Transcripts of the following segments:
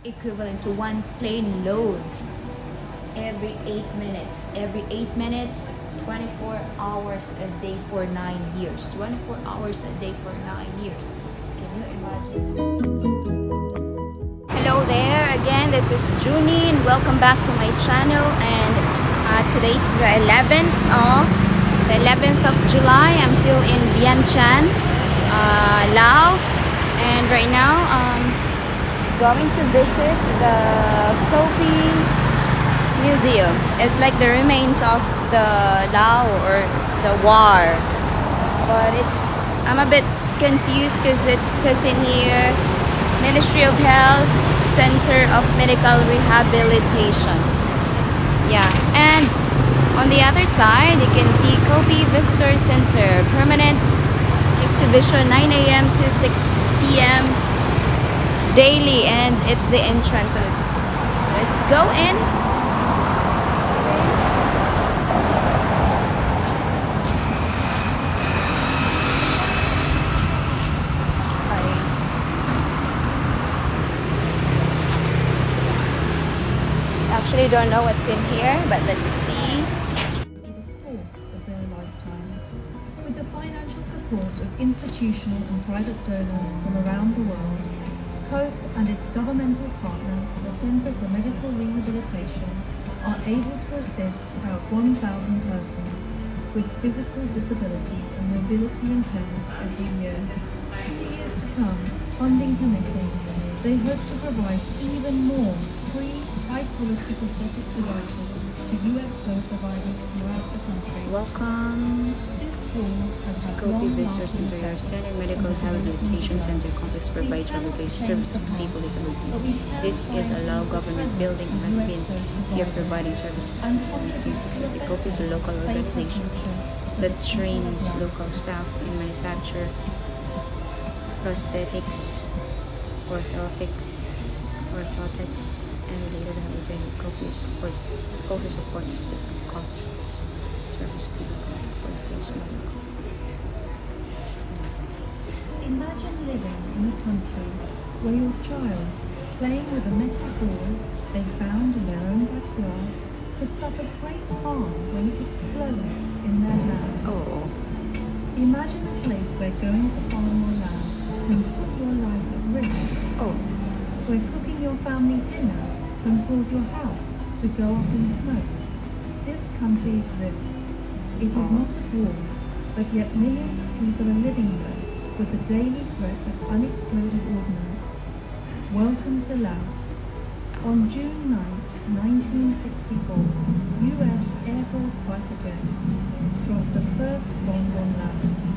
equivalent to one plane load every 8 minutes. Every 8 minutes, 24 hours a day for 9 years. 24 hours a day for 9 years. Can you imagine? Hello there again. This is Junie and welcome back to my channel. And today's the 11th of July. I'm still in Vientine, Laos, and right now going to visit the Kopi Museum. It's like the remains of the Lao or the war, but I'm a bit confused because it says in here Ministry of Health Center of Medical Rehabilitation. Yeah, and on the other side you can see Kopi Visitor Center permanent exhibition 9 a.m. to 6 p.m. daily, and it's the entrance. So let's go in. Actually don't know what's in here, but let's see. For the course of their lifetime, with the financial support of institutional and private donors from around the world, COPE and its governmental partner, the Center for Medical Rehabilitation, are able to assist about 1,000 persons with physical disabilities and mobility impairment every year. In the years to come, funding permitting, they hope to provide even more free, high-quality prosthetic devices to UXO survivors throughout the country. Welcome. This war has had Kopi Visitor long-lasting Center, your effects standard on medical the development rehabilitation of center lives. complex provides rehabilitation services for people with disabilities. This is a Lao government building and has been here providing services since 1963. Kopi is a local organization that trains local staff in manufacture, prosthetics, orthotics, and related rehabilitation. Kopi also supports the costs service people can afford for Imagine living in a country where your child, playing with a metal ball they found in their own backyard, could suffer great harm when it explodes in their hands. Oh, Imagine a place where going to farm your land can put your life at risk, oh, where cooking your family dinner can cause your house to go up in smoke. This country exists. It is not at war, but yet millions of people are living there with the daily threat of unexploded ordnance. Welcome to Laos. On June 9, 1964, US Air Force fighter jets dropped the first bombs on Laos.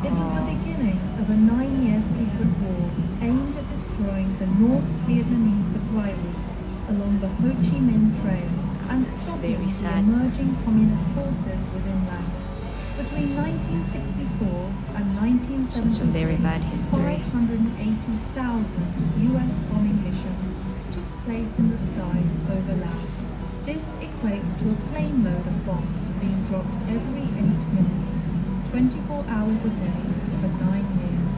It was the beginning of a 9-year secret war aimed at destroying the North Vietnamese supply routes along the Ho Chi Minh Trail and stopping very the sad. emerging communist forces within Laos. Between 1964 and 1973, Such a very bad history. 580,000 US bombing missions took place in the skies over Laos. This equates to a plane load of bombs being dropped every 8 minutes, 24 hours a day for 9 years.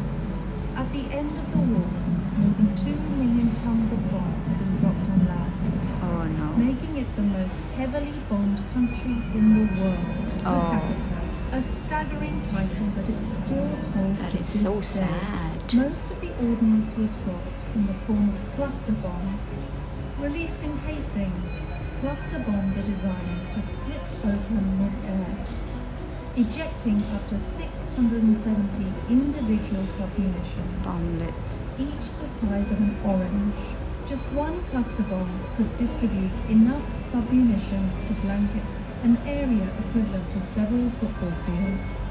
At the end of the war, more than 2 million tons of bombs have been dropped on Laos, oh no. making it the most heavily bombed country in the world per Oh. capita. A staggering title, but it still holds That to is this so day. sad. Most of the ordnance was dropped in the form of cluster bombs. Released in casings, cluster bombs are designed to split open mid-air, ejecting up to 670 individual submunitions, Bomblets. each the size of an orange. Just one cluster bomb could distribute enough submunitions to blanket an area equivalent to several football fields,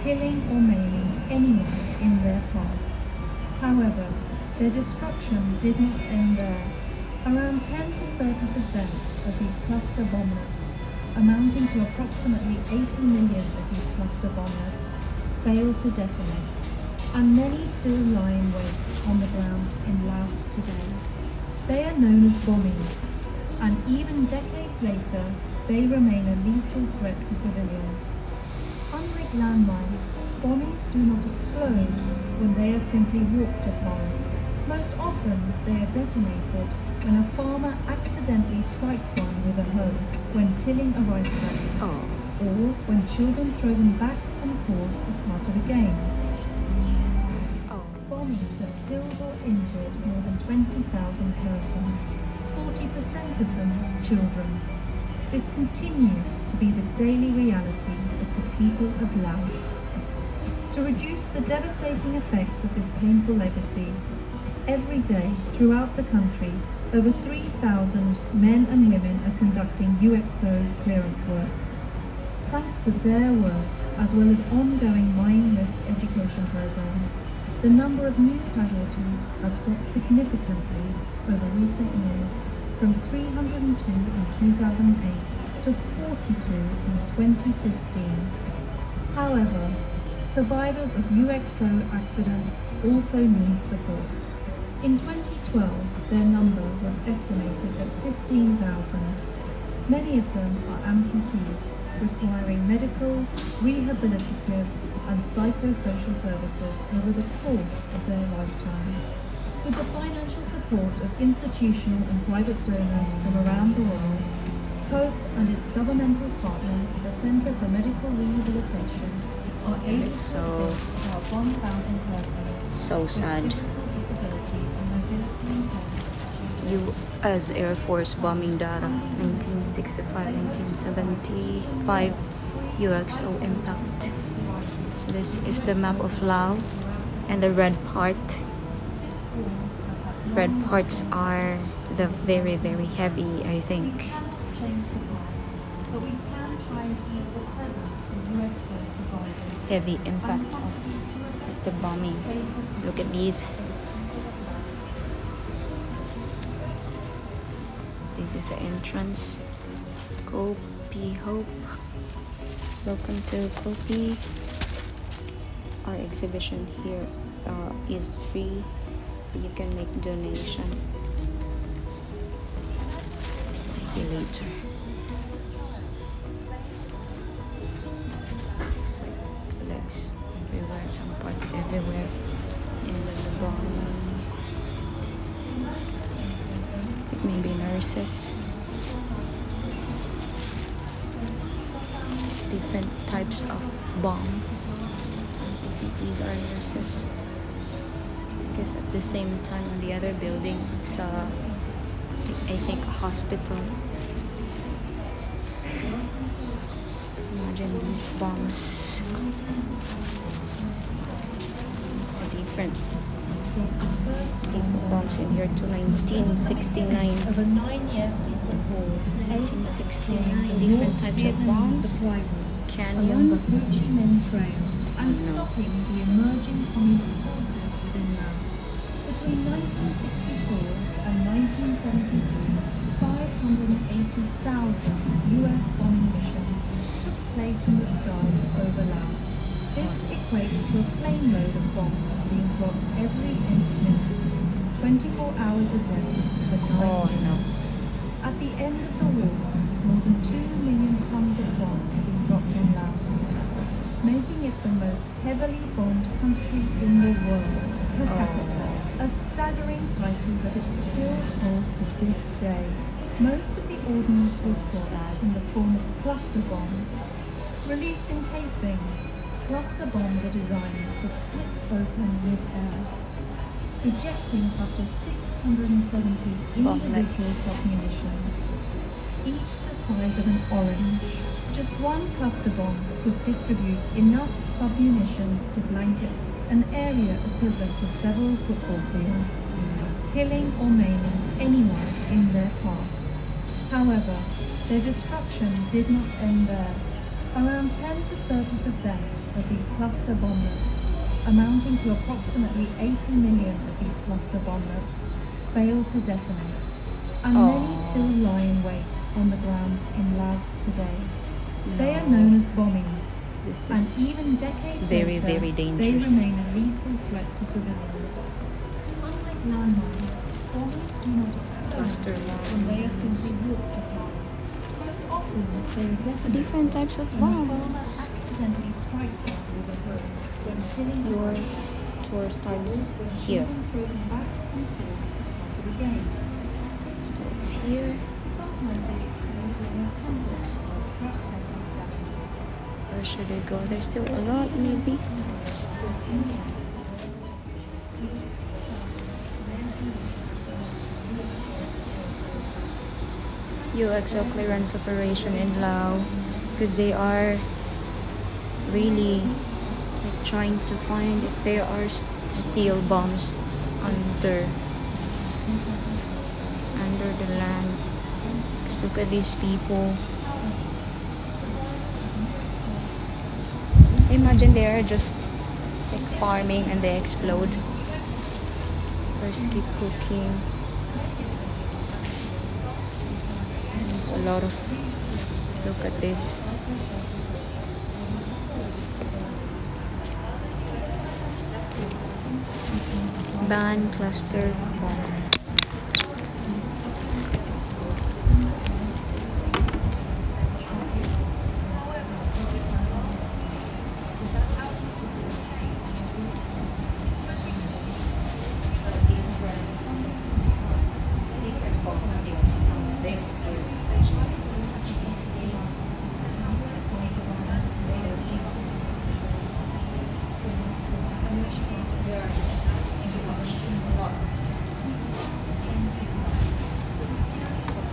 killing or maiming anyone in their path. However, their destruction did not end there. Around 10 to 30% of these cluster bomblets, amounting to approximately 80 million of these cluster bomblets, failed to detonate, and many still lie in wait on the ground in Laos today. They are known as bombings, and even decades later, they remain a lethal threat to civilians. Unlike landmines, bombings do not explode when they are simply walked upon. Most often, they are detonated strikes one with a hoe when tilling a rice paddy, Oh. or when children throw them back and forth as part of a game. Oh. Bombings have killed or injured more than 20,000 persons, 40% of them children. This continues to be the daily reality of the people of Laos. To reduce the devastating effects of this painful legacy, every day throughout the country, over 3,000 men and women are conducting UXO clearance work. Thanks to their work, as well as ongoing mine risk education programs, the number of new casualties has dropped significantly over recent years, from 302 in 2008 to 42 in 2015. However, survivors of UXO accidents also need support. In 2012, their number was estimated at 15,000. Many of them are amputees requiring medical, rehabilitative, and psychosocial services over the course of their lifetime. With the financial support of institutional and private donors from around the world, COPE and its governmental partner, the Center for Medical Rehabilitation, are able to assist about 1,000 persons So sad. with physical disabilities and mobility impairment. U.S. Air Force bombing Dara, 1965-1975 UXO impact. So this is the map of Laos, and the red parts are the very, very heavy, I think. Change the past, but we can try and ease the present for UXO survivors. Heavy impact of the bombing. Look at these. This is the entrance. Kopi Hope. Welcome to Kopi. Our exhibition here is free. You can make donation. Maybe later. It's like legs everywhere, some parts everywhere, and then the bone. Like maybe nurses. Different types of bomb. I think these are nurses. Because at the same time on the other building, it's I think a hospital. Imagine these bombs. Different bombs in here to 1969. Of a 9-year secret war, 1969, different types of bombs. supply routes Canyon. along the Ho Chi Minh Trail and stopping the emerging communist forces within Laos. Between 1964 and 1973, 580,000 US bombing missions took place in the skies over Laos. This equates to a plane load of bombs being dropped every 8 minutes, 24 hours a day for 9 years. At the end of the war, more than 2 million tons of bombs have been dropped on Laos, making it the most heavily bombed country in the world per capita, a staggering title that it still holds to this day. Most of the ordnance was dropped in the form of cluster bombs. Released in casings, cluster bombs are designed to split open mid-air, ejecting up to 670 individual submunitions, each the size of an orange. Just one cluster bomb could distribute enough submunitions to blanket an area equivalent to several football fields, killing or maiming anyone in their path. However, their destruction did not end there. Around 10 to 30% of these cluster bomblets, amounting to approximately 80 million of these cluster bomblets, failed to detonate, and many still lie in wait on the ground in Laos today. They are known as bombings, This and is even decades very, later, very they dangerous. remain a lethal threat to civilians. Unlike landmines, bombings do not explode Cluster when they are simply walked upon. Most often, they are detonated different types of when the farmer bombs. accidentally strikes one with a hoe when tilling a Your rice tour starts here. children throw them back and forth as part of the game. So it's here. Sometimes Where should we go? There's still a lot, maybe. UXO clearance operation in Laos, because they are really like trying to find if there are steel bombs under the land. Because look at these people. Imagine they are just like farming and they explode. First keep cooking. There's a lot of, look at this. Ban cluster bomb.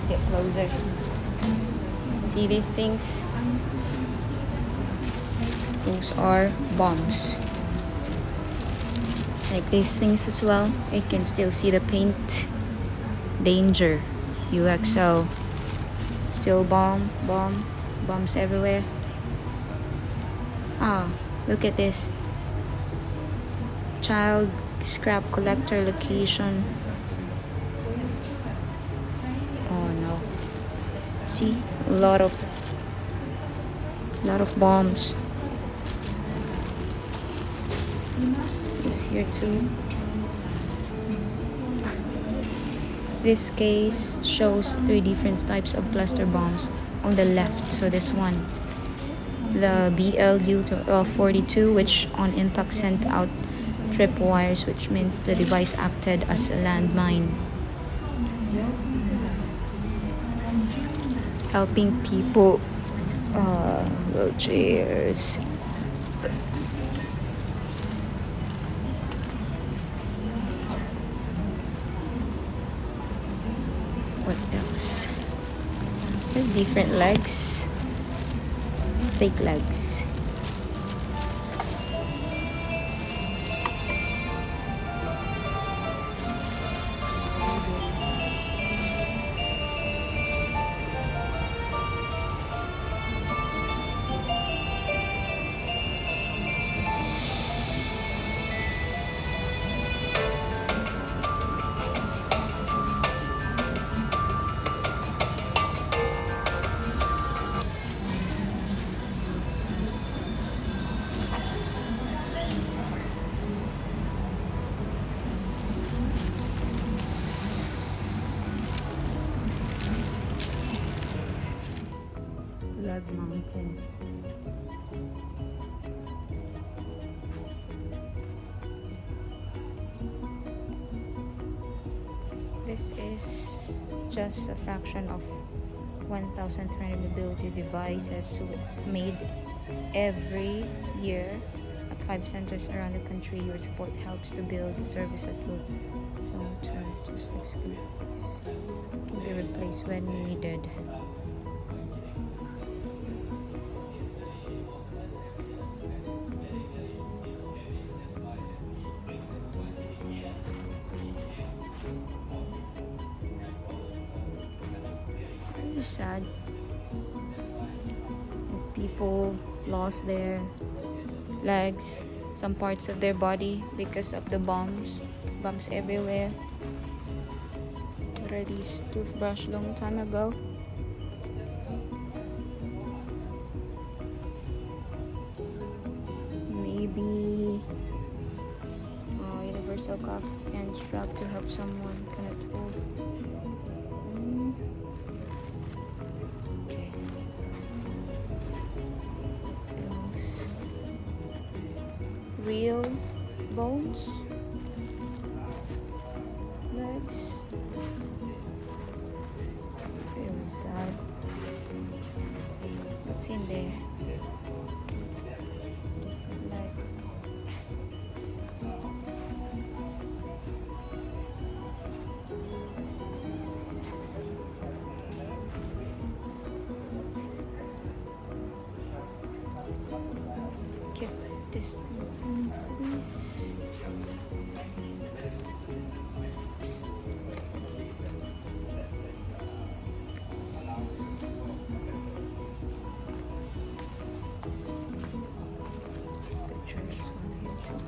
Get closer. See these things? Those are bombs. Like these things as well. You can still see the paint. Danger. UXO. Still bombs everywhere. Ah, look at this. Child scrap collector location. Oh no. See, a lot of bombs. This here too. This case shows 3 different types of cluster bombs on the left. So this one, the BLU-42, which on impact sent out tripwires, which meant the device acted as a landmine, helping people. Wheelchairs. What else? There's different legs. Fake legs. Blood Mountain. This is just a fraction of 1,300 mobility devices made every year at 5 centers around the country. Your support helps to build a service that will long-term can be replaced when needed. Sad. People lost their legs, some parts of their body because of the bombs everywhere. What are these? Toothbrush long time ago. Maybe universal cuff and strap to help someone cannot hold. Real bones, legs. Very sad. What's in there? Let's. Keep distancing, please. Picture this one here too.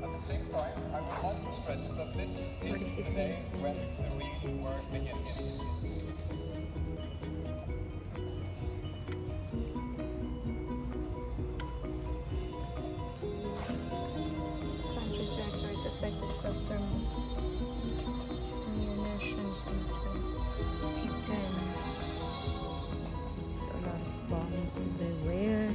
At the same time, I would like to stress that this What is he is the day saying? when the real work begins. Country sectors affected cluster munitions into T10. So a lot of bombing everywhere.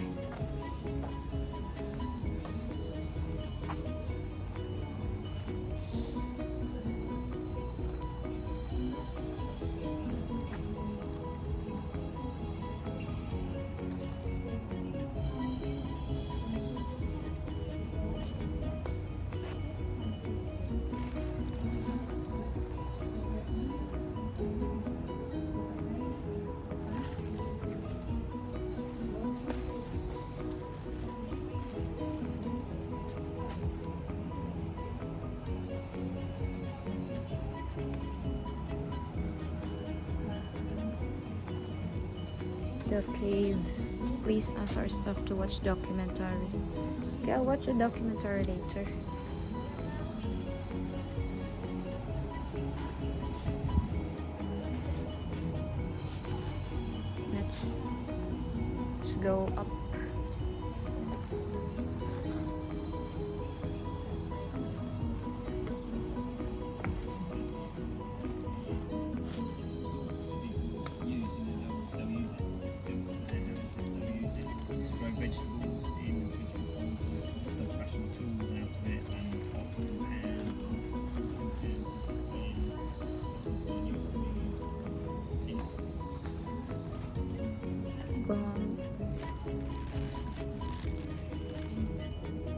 The cave. Please ask our staff to watch documentary. Okay, I'll watch the documentary later. Let's go up. They'll use it for stills for their houses. They'll use it to grow vegetables in vegetable gardens. They'll fashion tools out of it and pots and pans and watering cans and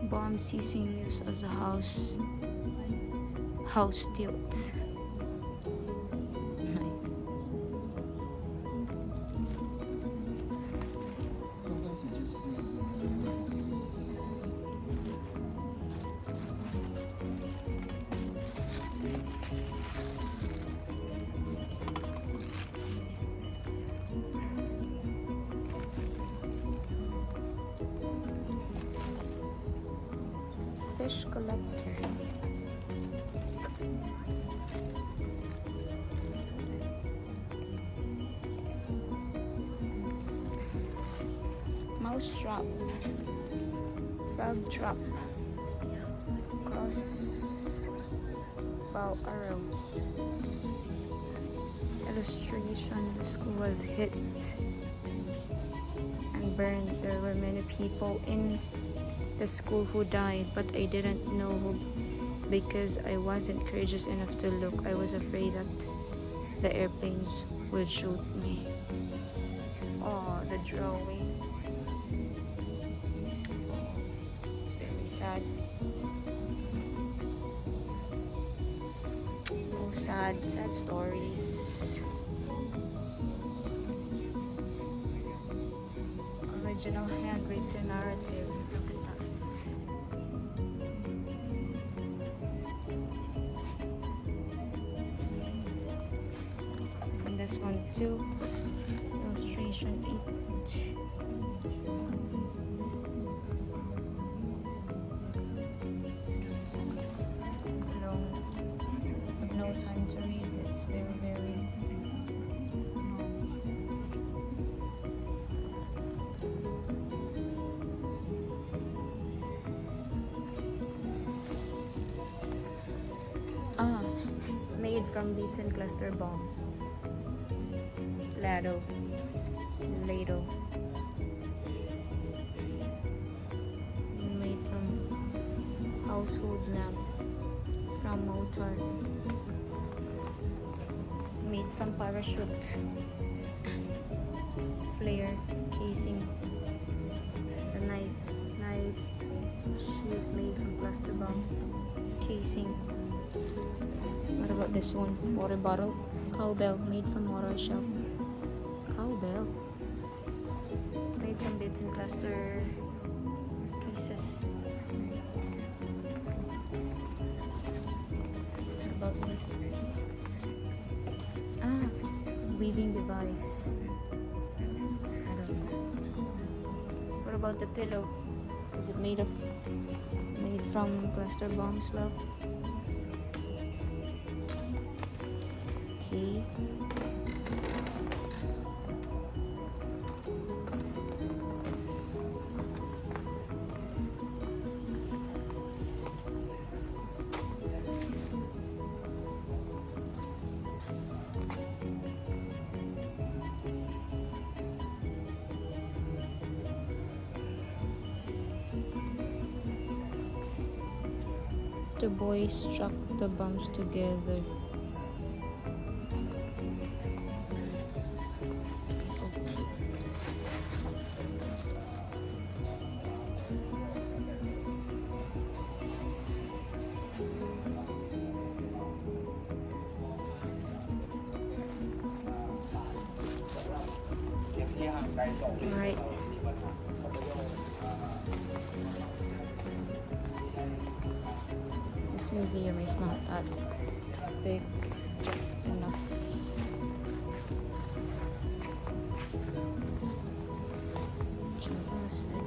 Bomb ceasing use as a house tilt. Nice. sometimes it just Fish collector. Mouse trap. Frog trap. Cross bow arrow. Illustration: the school was hit and burned. There were many people in the school who died, but I didn't know who because I wasn't courageous enough to look. I was afraid that the airplanes would shoot me. Oh, the drawing. It's very sad. Oh, sad stories. Original handwritten narrative. And this one too. Illustration 8. Long no time to read. It's very made from beaten cluster bomb. Lado. Lado. Made from household lamp from motor. Made from parachute. Flare casing. The knife sheath made from cluster bomb casing. What about this one? Water bottle. Cowbell made from motor shell. Cowbell made from beaten cluster cases. What about this? Weaving device. I don't know. What about the pillow? Is it made from cluster bomb as well? Okay. The boys struck the bombs together. Alright. This museum is not that big, just enough. Just enough.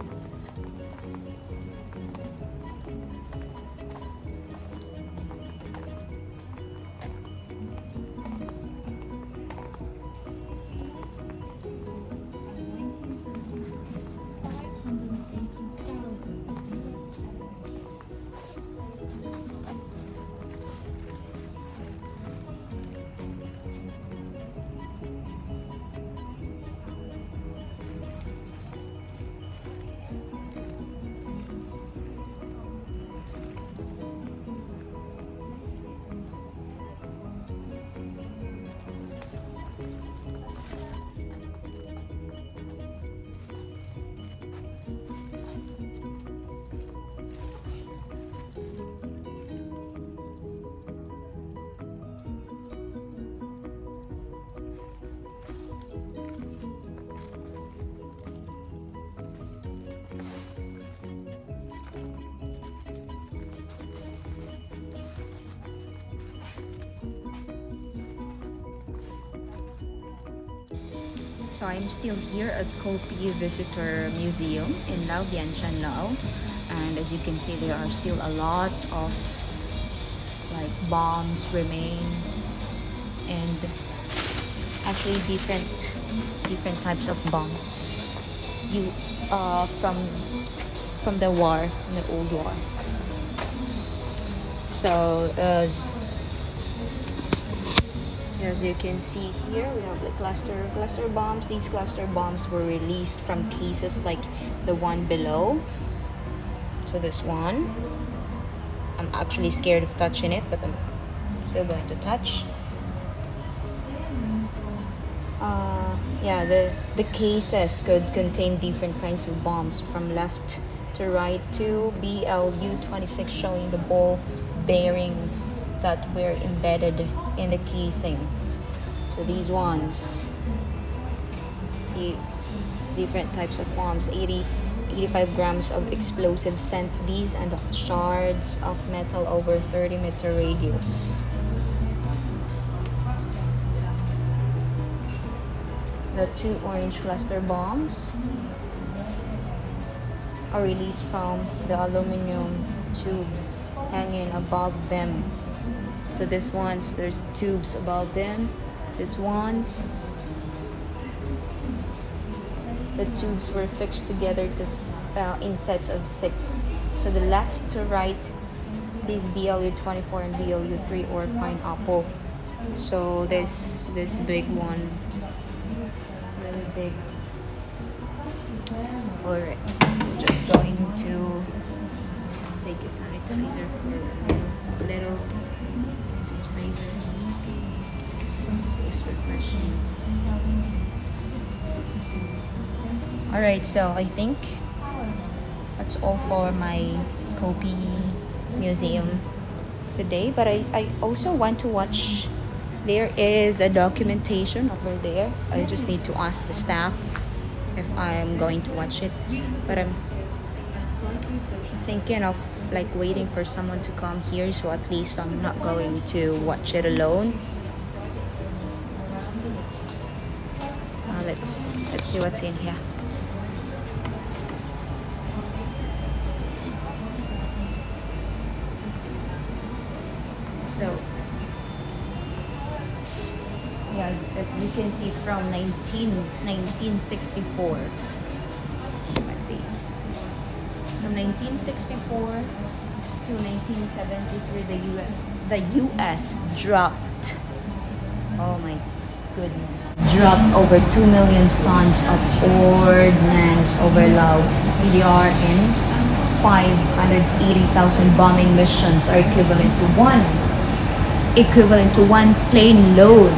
So I'm still here at Kopi Visitor Museum in Lao, Vientiane, Lao, and as you can see, there are still a lot of like bombs, remains, and actually different types of bombs. From the war, the old war. So as you can see here, we have the cluster bombs. These cluster bombs were released from cases like the one below. So this one, I'm actually scared of touching it, but I'm still going to touch. Yeah, the cases could contain different kinds of bombs from left to right to BLU-26, showing the ball bearings that were embedded in the casing. So these ones, see, different types of bombs. 85 grams of explosive sent these and shards of metal over 30-meter radius. The 2 orange cluster bombs are released from the aluminum tubes hanging above them. So this ones, there's tubes about them. This ones, the tubes were fixed together to in sets of 6. So the left to right, these BLU24 and BLU3 or pineapple. So this big one, really big. Alright, I'm just going to take a sanitizer for a little laser. Just refreshing. Alright, so I think that's all for my Kopi Museum today. But I also want to watch. There is a documentation over there. I just need to ask the staff if I'm going to watch it. But I'm thinking of like waiting for someone to come here, so at least I'm not going to watch it alone. Let's see what's in here. So yeah, as you can see, from 1964, my face. From 1964 to 1973, the U.S. dropped. Oh my goodness! Dropped over 2 million tons of ordnance over Laos. PDR in 580,000 bombing missions are equivalent to one plane load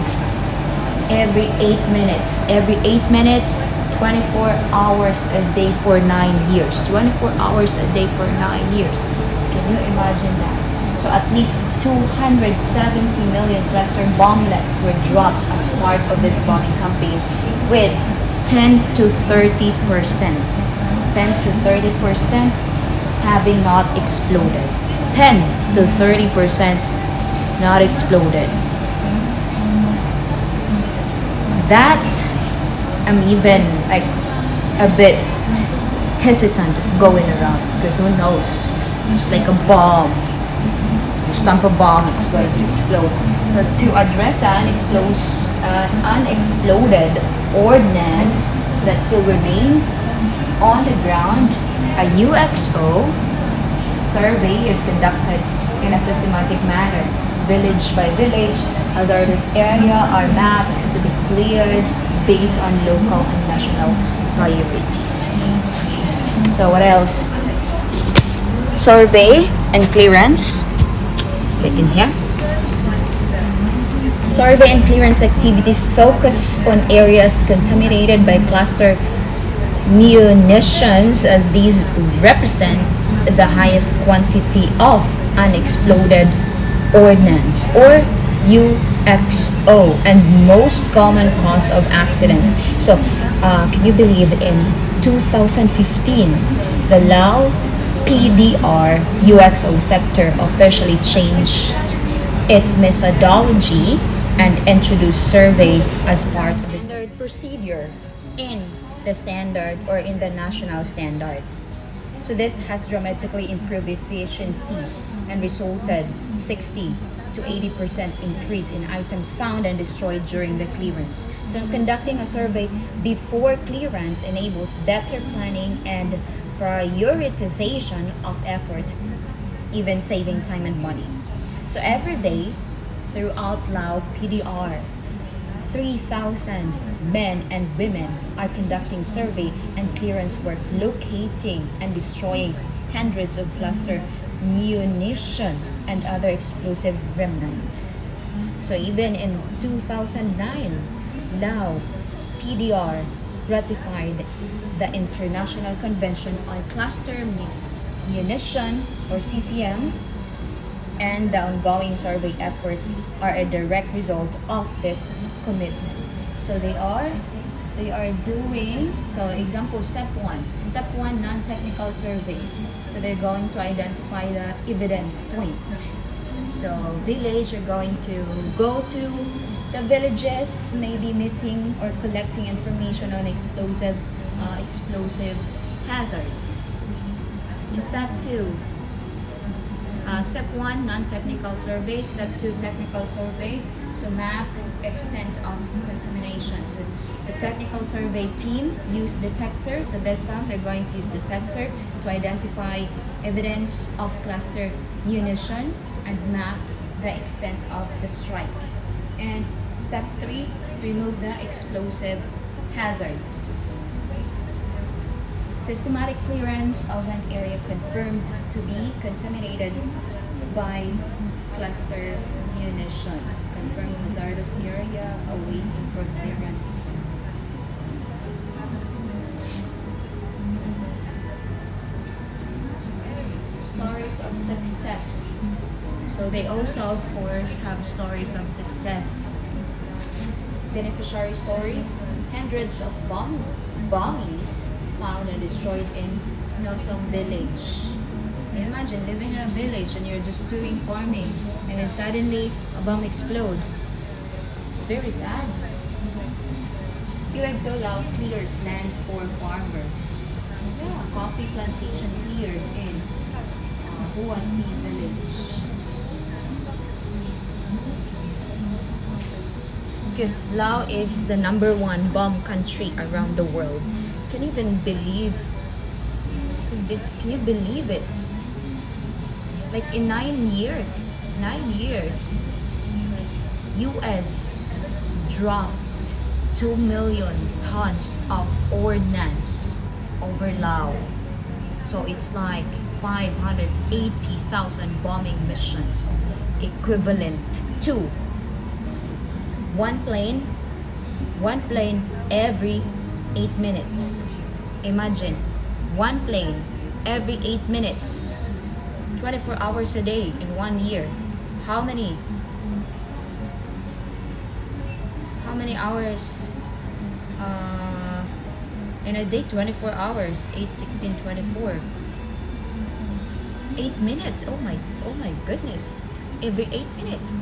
every 8 minutes. Every 8 minutes, 24 hours a day for 9 years. 24 hours a day for 9 years. Can you imagine that? So at least 270 million cluster bomblets were dropped as part of this bombing campaign, with 10 to 30%. 10 to 30% having not exploded. 10 to 30% not exploded. That I'm even like a bit hesitant of going around, because who knows? It's like a bomb. You stamp a bomb, it's going to explode. So to address the unexploded ordnance that still remains on the ground, a UXO survey is conducted in a systematic manner. Village by village, hazardous area are mapped to be cleared based on local and national priorities. So what else? Survey and clearance. Second here. Survey and clearance activities focus on areas contaminated by cluster munitions, as these represent the highest quantity of unexploded ordnance, or UXO, and most common cause of accidents. So can you believe, in 2015 the Lao PDR UXO sector officially changed its methodology and introduced survey as part of the standard procedure in the standard, or in the national standard. So this has dramatically improved efficiency and resulted 60 to 80% increase in items found and destroyed during the clearance. So conducting a survey before clearance enables better planning and prioritization of effort, even saving time and money. So every day throughout Lao PDR, 3,000 men and women are conducting survey and clearance work, locating and destroying hundreds of cluster munition and other explosive remnants. So even in 2009, Lao PDR ratified the International Convention on Cluster Munition, or CCM, and the ongoing survey efforts are a direct result of this commitment. So they are doing, so example, step one non-technical survey. So they're going to identify the evidence point. So village are going to go to the villages, maybe meeting or collecting information on explosive hazards. In step two, Step 1, non-technical survey. Step 2, technical survey. So map extent of contamination. So the technical survey team use detector. So this time they're going to use detector to identify evidence of cluster munition and map the extent of the strike. And step 3, remove the explosive hazards. Systematic clearance of an area confirmed to be contaminated by cluster munition. Confirmed hazardous area awaiting for clearance. Stories of success. So they also, of course, have stories of success. Beneficiary stories. Hundreds of bombies found and destroyed in Nosong village. Imagine living in a village and you're just doing farming and then suddenly a bomb explodes. It's very sad. UXO Lao clears land for farmers. Yeah, coffee plantation cleared in Huasi village. Because Laos is the #1 bomb country around the world. Can you believe it? Like in 9 years, US dropped 2 million tons of ordnance over Laos. So it's like 580,000 bombing missions, equivalent to one plane every 8 minutes. Imagine, one plane every 8 minutes, 24 hours a day in 1 year. How many hours in a day? 24 hours, 8, 16, 24. 8 minutes. Oh my goodness. Every 8 minutes.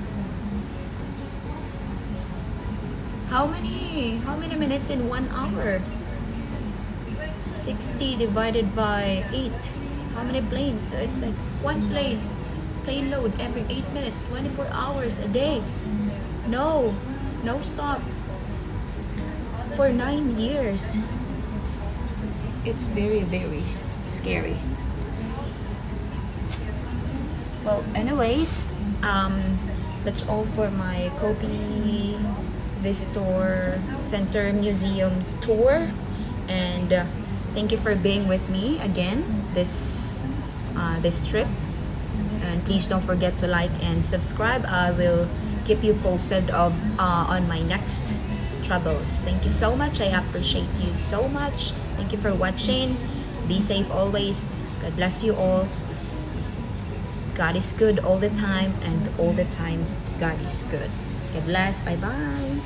How many minutes in 1 hour? 60 divided by 8. How many planes? So it's like one plane load every 8 minutes, 24 hours a day. No stop. For 9 years. It's very, very scary. Well, anyways, that's all for my Kopi Visitor Center Museum tour, and thank you for being with me again this trip, and please don't forget to like and subscribe. I will keep you posted on my next travels. Thank you so much. I appreciate you so much. Thank you for watching. Be safe always. God bless you all. God is good all the time, and all the time God is good. God bless. Bye bye.